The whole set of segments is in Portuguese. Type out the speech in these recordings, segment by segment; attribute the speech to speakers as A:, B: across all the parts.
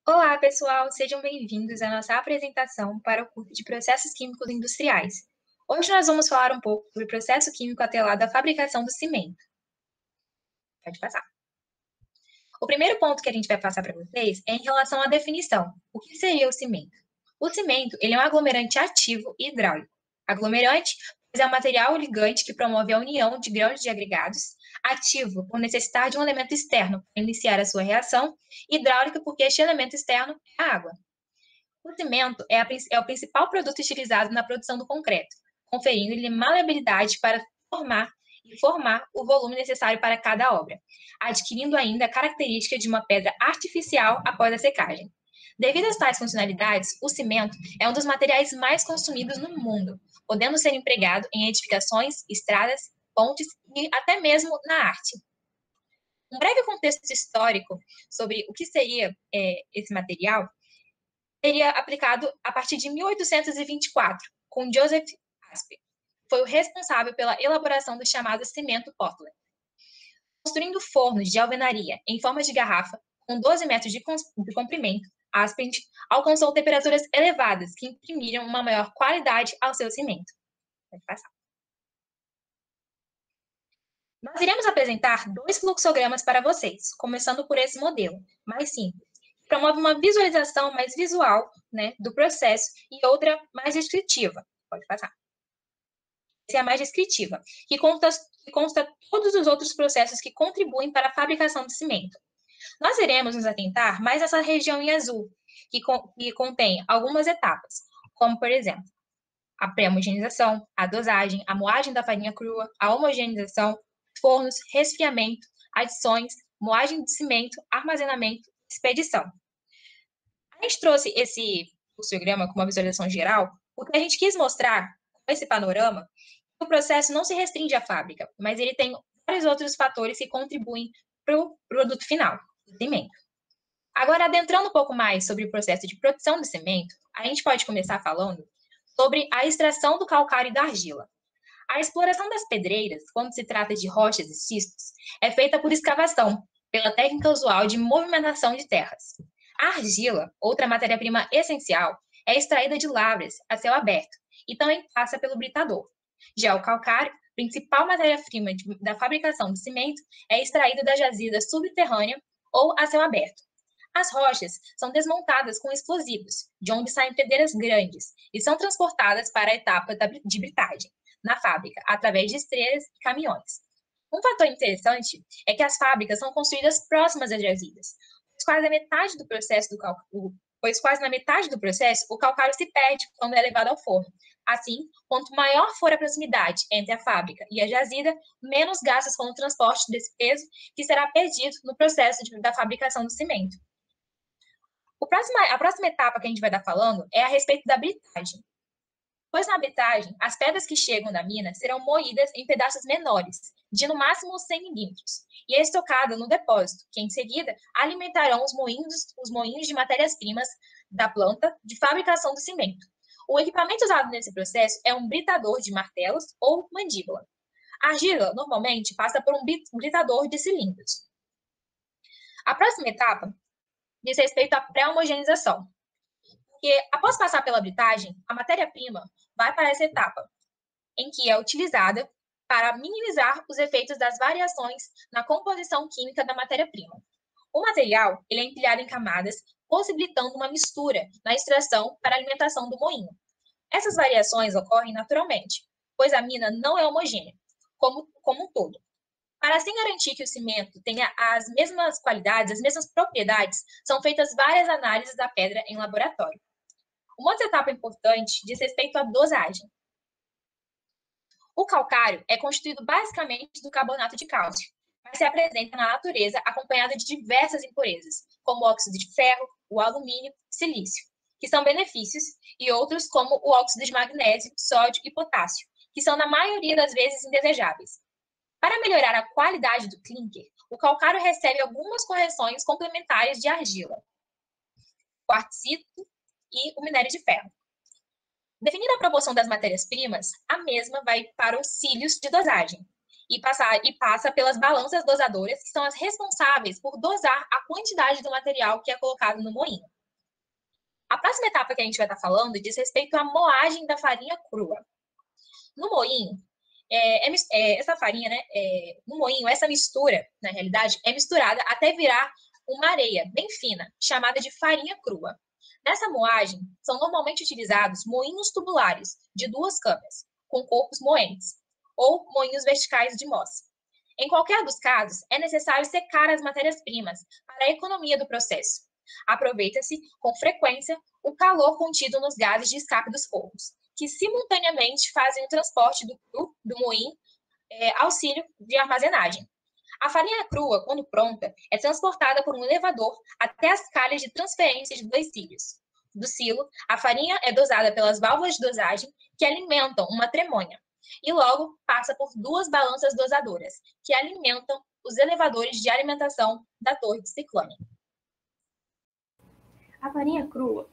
A: Olá, pessoal! Sejam bem-vindos à nossa apresentação para o curso de Processos Químicos Industriais. Hoje nós vamos falar um pouco sobre o processo químico atrelado à fabricação do cimento. Pode passar. O primeiro ponto que a gente vai passar para vocês é em relação à definição. O que seria o cimento? O cimento ele é um aglomerante ativo e hidráulico. Aglomerante, pois é um material ligante que promove a união de grãos de agregados. Ativo, por necessitar de um elemento externo para iniciar a sua reação. Hidráulico, porque este elemento externo é a água. O cimento é o principal produto utilizado na produção do concreto, conferindo-lhe maleabilidade para formar o volume necessário para cada obra, adquirindo ainda a característica de uma pedra artificial após a secagem. Devido às tais funcionalidades, o cimento é um dos materiais mais consumidos no mundo, podendo ser empregado em edificações, estradas, pontes e até mesmo na arte. Um breve contexto histórico sobre o que seria esse material seria aplicado a partir de 1824, com Joseph Asper. Foi o responsável pela elaboração do chamado cimento Portland. Construindo fornos de alvenaria em forma de garrafa, com 12 metros de comprimento, Aspen alcançou temperaturas elevadas que imprimiram uma maior qualidade ao seu cimento. Pode passar. Nós iremos apresentar dois fluxogramas para vocês, começando por esse modelo, mais simples. Promove uma visualização mais visual, né, do processo e outra mais descritiva. Pode passar. Essa é a mais descritiva, que consta todos os outros processos que contribuem para a fabricação do cimento. Nós iremos nos atentar mais a essa região em azul, que contém algumas etapas, como, por exemplo, a pré-homogeneização, a dosagem, a moagem da farinha crua, a homogeneização, fornos, resfriamento, adições, moagem de cimento, armazenamento, expedição. A gente trouxe esse fluxograma com uma visualização geral, porque a gente quis mostrar, com esse panorama, que o processo não se restringe à fábrica, mas ele tem vários outros fatores que contribuem para o produto final, o cimento. Agora, adentrando um pouco mais sobre o processo de produção do cimento, a gente pode começar falando sobre a extração do calcário e da argila. A exploração das pedreiras, quando se trata de rochas e cistos, é feita por escavação, pela técnica usual de movimentação de terras. A argila, outra matéria-prima essencial, é extraída de lavras a céu aberto e também passa pelo britador. Já o calcário, principal matéria-prima da fabricação de cimento, é extraído da jazida subterrânea ou a céu aberto. As rochas são desmontadas com explosivos, de onde saem pedreiras grandes, e são transportadas para a etapa de britagem, na fábrica, através de esteiras e caminhões. Um fator interessante é que as fábricas são construídas próximas às jazidas, pois quase na metade do processo o calcário se perde quando é levado ao forno. Assim, quanto maior for a proximidade entre a fábrica e a jazida, menos gastos com o transporte desse peso que será perdido no processo da fabricação do cimento. A próxima etapa que a gente vai estar falando é a respeito da britagem. Pois na britagem, as pedras que chegam da mina serão moídas em pedaços menores, de no máximo 100 milímetros, e é estocada no depósito, que em seguida alimentarão os moinhos de matérias-primas da planta de fabricação do cimento. O equipamento usado nesse processo é um britador de martelos ou mandíbula. A argila, normalmente, passa por um britador de cilindros. A próxima etapa diz respeito à pré-homogeneização, porque após passar pela britagem, a matéria-prima vai para essa etapa, em que é utilizada para minimizar os efeitos das variações na composição química da matéria-prima. O material ele é empilhado em camadas, possibilitando uma mistura na extração para a alimentação do moinho. Essas variações ocorrem naturalmente, pois a mina não é homogênea, como um todo. Para assim garantir que o cimento tenha as mesmas qualidades, as mesmas propriedades, são feitas várias análises da pedra em laboratório. Uma outra etapa importante diz respeito à dosagem. O calcário é constituído basicamente do carbonato de cálcio, mas se apresenta na natureza acompanhado de diversas impurezas, como o óxido de ferro, o alumínio e silício, que são benefícios, e outros como o óxido de magnésio, sódio e potássio, que são na maioria das vezes indesejáveis. Para melhorar a qualidade do clinker, o calcário recebe algumas correções complementares de argila, quartzito e o minério de ferro. Definindo a proporção das matérias-primas, a mesma vai para os cílios de dosagem e passa pelas balanças dosadoras, que são as responsáveis por dosar a quantidade do material que é colocado no moinho. A próxima etapa que a gente vai estar falando diz respeito à moagem da farinha crua. No moinho, essa farinha, né, no moinho, essa mistura, na realidade, é misturada até virar uma areia bem fina, chamada de farinha crua. Nessa moagem, são normalmente utilizados moinhos tubulares, de 2 câmeras, com corpos moentes, ou moinhos verticais de Mohs. Em qualquer dos casos, é necessário secar as matérias-primas para a economia do processo. Aproveita-se, com frequência, o calor contido nos gases de escape dos fornos, que simultaneamente fazem o transporte do moinho auxílio de armazenagem. A farinha crua, quando pronta, é transportada por um elevador até as calhas de transferência de 2 cílios. Do silo, a farinha é dosada pelas válvulas de dosagem que alimentam uma tremonha e logo passa por 2 balanças dosadoras que alimentam os elevadores de alimentação da torre de ciclone.
B: A farinha crua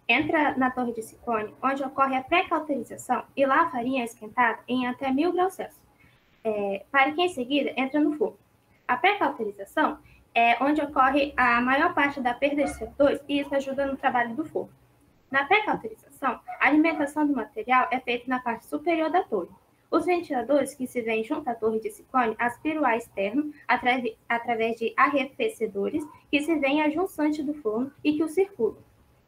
B: entra na torre de ciclone, onde ocorre a pré-cauterização, e lá a farinha é esquentada em até 1000 graus Celsius, para que em seguida entra no forno. A pré-cauterização é onde ocorre a maior parte da perda de CO2 e isso ajuda no trabalho do forno. Na pré-cauterização, a alimentação do material é feita na parte superior da torre. Os ventiladores que se vêem junto à torre de ciclone aspiram o ar externo através de arrefecedores que se vêem adjunçante do forno e que o circulam.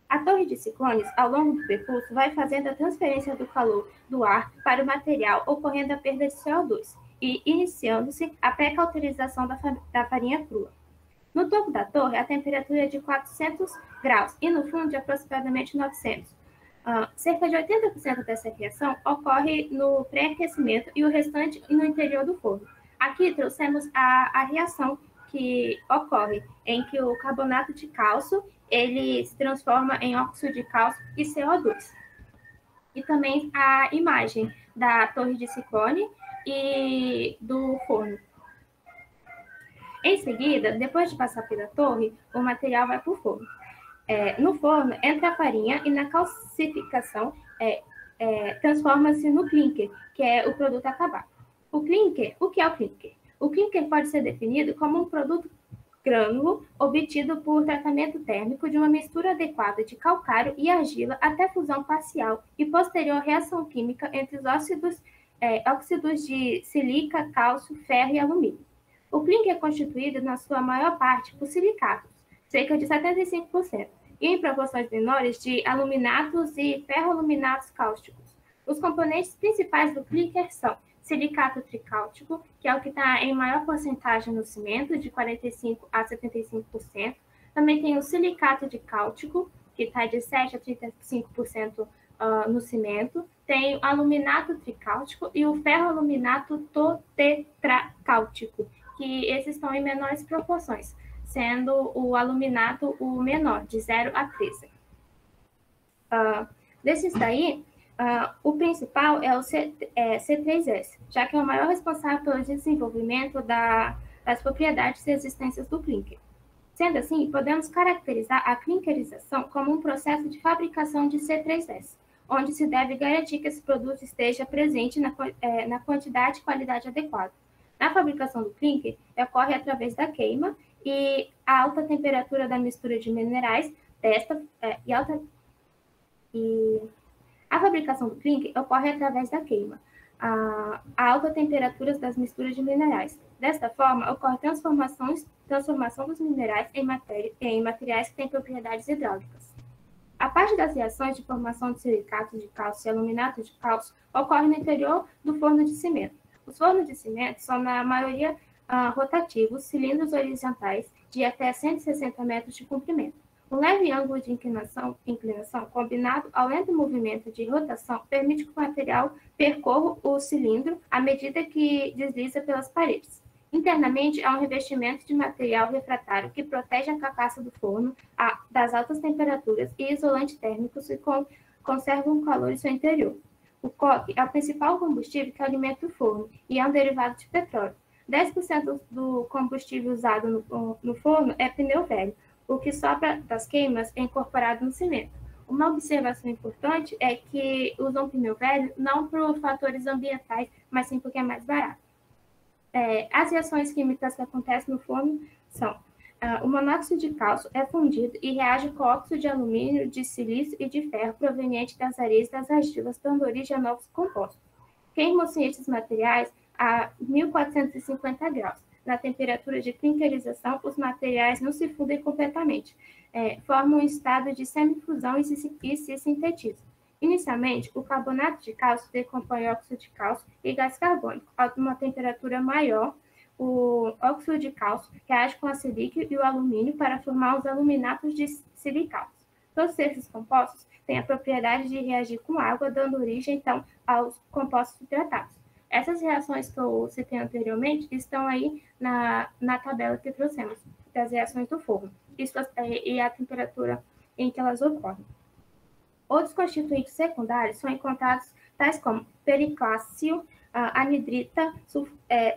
B: A torre de ciclones, ao longo do percurso, vai fazendo a transferência do calor do ar para o material, ocorrendo a perda de CO2 e iniciando-se a pré-cauterização da farinha crua. No topo da torre, a temperatura é de 400 graus e no fundo de aproximadamente 900. Cerca de 80% dessa reação ocorre no pré-aquecimento e o restante no interior do forno. Aqui trouxemos a reação que ocorre em que o carbonato de cálcio ele se transforma em óxido de cálcio e CO2. E também a imagem da torre de ciclone e do forno. Em seguida, depois de passar pela torre, o material vai para o forno. No forno, entra a farinha e na calcificação transforma-se no clinker, que é o produto acabado. O que é o clinker? O clinker pode ser definido como um produto grânulo obtido por tratamento térmico de uma mistura adequada de calcário e argila até fusão parcial e posterior reação química entre os óxidos de sílica, cálcio, ferro e alumínio. O clinker é constituído, na sua maior parte, por silicatos, cerca de 75%, e em proporções menores de aluminatos e ferroaluminatos cáusticos. Os componentes principais do clinker são silicato tricálcico, que é o que está em maior porcentagem no cimento, de 45% a 75%. Também tem o silicato de cálcico, que está de 7% a 35% no cimento. Tem o aluminato tricálcico e o ferroaluminato totetracálcico, que esses estão em menores proporções, sendo o aluminato o menor, de 0 a 13. Desses daí, o principal é o C3S, já que é o maior responsável pelo desenvolvimento das propriedades e existências do clinker. Sendo assim, podemos caracterizar a clinkerização como um processo de fabricação de C3S, onde se deve garantir que esse produto esteja presente na quantidade e qualidade adequada. Na fabricação do clinker, ocorre através da queima e a alta temperatura da mistura de minerais a fabricação do clinker ocorre através da queima, a alta temperatura das misturas de minerais. Desta forma, ocorre transformação dos minerais em materiais que têm propriedades hidráulicas. A parte das reações de formação de silicatos de cálcio e aluminato de cálcio ocorre no interior do forno de cimento. Os fornos de cimento são, na maioria, rotativos, cilindros horizontais de até 160 metros de comprimento. Um leve ângulo de inclinação, combinado ao lento movimento de rotação, permite que o material percorra o cilindro à medida que desliza pelas paredes. Internamente, há um revestimento de material refratário que protege a carcaça do forno das altas temperaturas e isolante térmicos que conservam o calor em seu interior. O coque é o principal combustível que alimenta o forno e é um derivado de petróleo. 10% do combustível usado no forno é pneu velho. O que sobra das queimas é incorporado no cimento. Uma observação importante é que usam pneu velho não por fatores ambientais, mas sim porque é mais barato. As reações químicas que acontecem no forno são O monóxido de cálcio é fundido e reage com óxido de alumínio, de silício e de ferro proveniente das areias das argilas, dando origem a novos compostos. Queimam-se esses materiais a 1450 graus. Na temperatura de clinkerização, os materiais não se fundem completamente, formam um estado de semifusão e se sintetizam. Inicialmente, o carbonato de cálcio decompõe óxido de cálcio e gás carbônico. A uma temperatura maior, o óxido de cálcio reage com a sílica e o alumínio para formar os aluminatos de silicatos. Todos esses compostos têm a propriedade de reagir com água, dando origem, então, aos compostos hidratados. Essas reações que eu citei anteriormente estão aí na tabela que trouxemos, das reações do forno, e a temperatura em que elas ocorrem. Outros constituintes secundários são encontrados tais como periclácio, anidrita,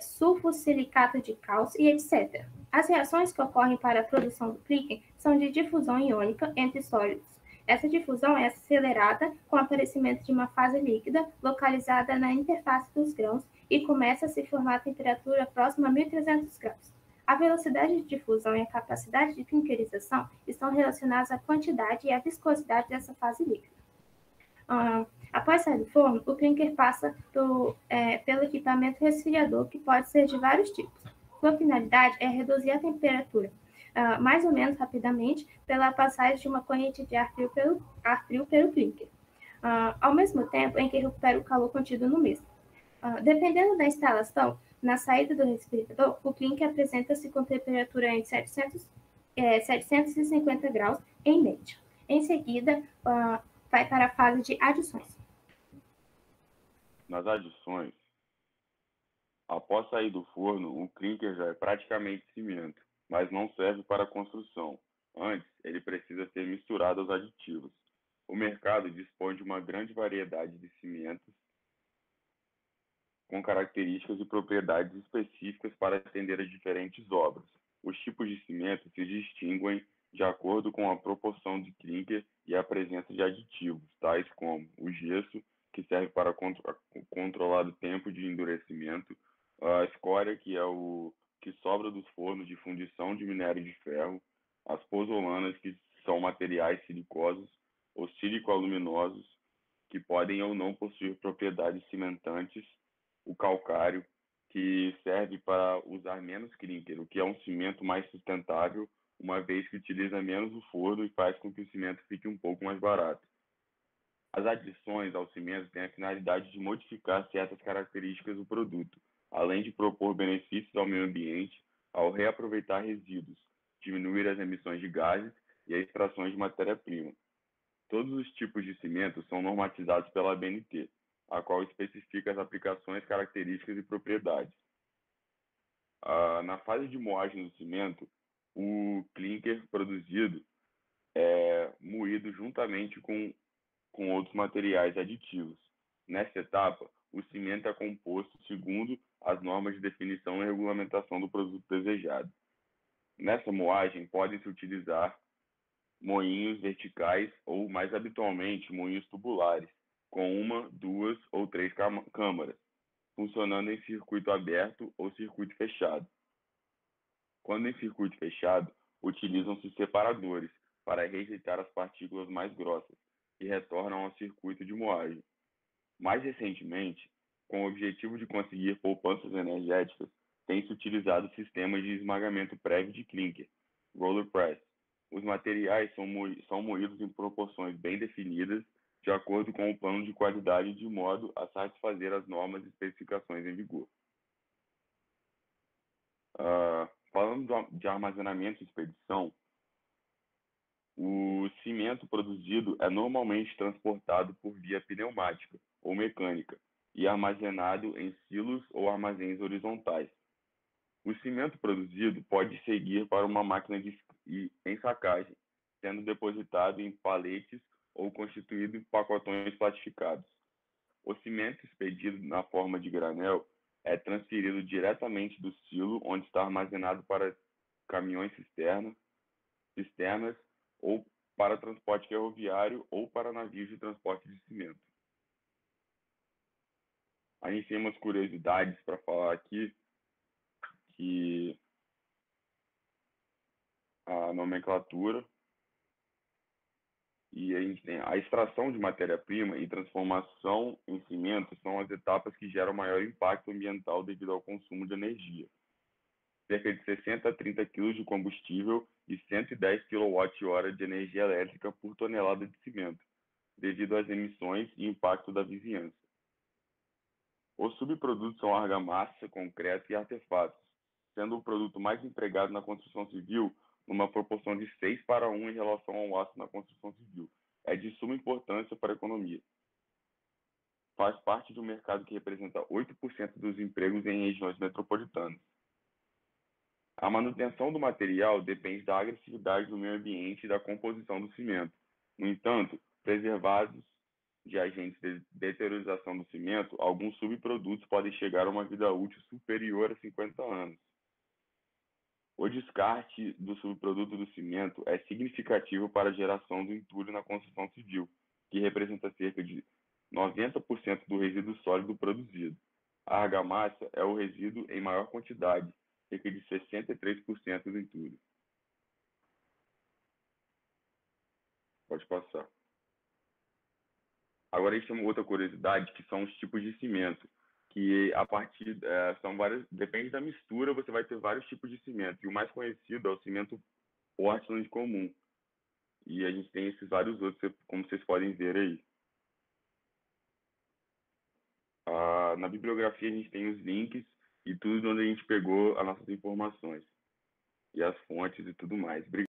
B: sulfosilicato de cálcio e etc. As reações que ocorrem para a produção do clinker são de difusão iônica entre sólidos. Essa difusão é acelerada com o aparecimento de uma fase líquida localizada na interface dos grãos e começa a se formar a temperatura próxima a 1300 graus. A velocidade de difusão e a capacidade de clinkerização estão relacionadas à quantidade e à viscosidade dessa fase líquida. Após sair do forno, o clinker passa pelo equipamento resfriador, que pode ser de vários tipos. Sua finalidade é reduzir a temperatura, mais ou menos rapidamente, pela passagem de uma corrente de ar frio pelo clinker, ao mesmo tempo em que recupera o calor contido no mesmo. Dependendo da instalação, na saída do resfriador, o clinker apresenta-se com temperatura entre 750 graus em média. Em seguida, vai para a fase de adições.
C: Nas adições, após sair do forno, o clinker já é praticamente cimento, mas não serve para a construção. Antes, ele precisa ser misturado aos aditivos. O mercado dispõe de uma grande variedade de cimentos com características e propriedades específicas para atender a diferentes obras. Os tipos de cimento se distinguem de acordo com a proporção de clinker e a presença de aditivos, tais como o gesso, que serve para controlar o tempo de endurecimento, a escória, que é o que sobra dos fornos de fundição de minério de ferro, as pozolanas, que são materiais silicosos ou sílico-aluminosos, que podem ou não possuir propriedades cimentantes, o calcário, que serve para usar menos clinker, o que é um cimento mais sustentável, uma vez que utiliza menos o forno e faz com que o cimento fique um pouco mais barato. As adições ao cimento têm a finalidade de modificar certas características do produto, além de propor benefícios ao meio ambiente ao reaproveitar resíduos, diminuir as emissões de gases e as extrações de matéria-prima. Todos os tipos de cimento são normatizados pela ABNT, a qual especifica as aplicações, características e propriedades. Na fase de moagem do cimento, o clinker produzido é moído juntamente com outros materiais aditivos. Nessa etapa, o cimento é composto segundo as normas de definição e regulamentação do produto desejado. Nessa moagem, podem-se utilizar moinhos verticais ou, mais habitualmente, moinhos tubulares, com uma, duas ou três câmaras, funcionando em circuito aberto ou circuito fechado. Quando em circuito fechado, utilizam-se separadores para rejeitar as partículas mais grossas, que retornam ao circuito de moagem. Mais recentemente, com o objetivo de conseguir poupanças energéticas, tem-se utilizado sistemas de esmagamento prévio de clinker, roller press. Os materiais são moídos em proporções bem definidas, de acordo com o plano de qualidade, de modo a satisfazer as normas e especificações em vigor. Falando de armazenamento e expedição, o cimento produzido é normalmente transportado por via pneumática ou mecânica e armazenado em silos ou armazéns horizontais. O cimento produzido pode seguir para uma máquina de ensacagem, sendo depositado em paletes ou constituído em pacotões plastificados. O cimento expedido na forma de granel é transferido diretamente do silo onde está armazenado para caminhões cisternas ou para transporte ferroviário ou para navios de transporte de cimento. A gente tem umas curiosidades para falar aqui, que a nomenclatura. E a gente tem a extração de matéria-prima e transformação em cimento são as etapas que geram maior impacto ambiental devido ao consumo de energia. Cerca de 60 a 30 kg de combustível e 110 kWh de energia elétrica por tonelada de cimento, devido às emissões e impacto da vizinhança. Os subprodutos são argamassa, concreto e artefatos, sendo o produto mais empregado na construção civil numa proporção de 6:1 em relação ao aço na construção civil. É de suma importância para a economia. Faz parte de um mercado que representa 8% dos empregos em regiões metropolitanas. A manutenção do material depende da agressividade do meio ambiente e da composição do cimento. No entanto, preservados de agentes de deteriorização do cimento, alguns subprodutos podem chegar a uma vida útil superior a 50 anos. O descarte do subproduto do cimento é significativo para a geração do entulho na construção civil, que representa cerca de 90% do resíduo sólido produzido. A argamassa é o resíduo em maior quantidade, cerca de 63% do entulho. Pode passar. Agora a gente tem uma outra curiosidade, que são os tipos de cimento, que a partir são várias, depende da mistura, você vai ter vários tipos de cimento, e o mais conhecido é o cimento Portland comum. E a gente tem esses vários outros, como vocês podem ver aí. Na bibliografia a gente tem os links e tudo onde a gente pegou as nossas informações, e as fontes e tudo mais.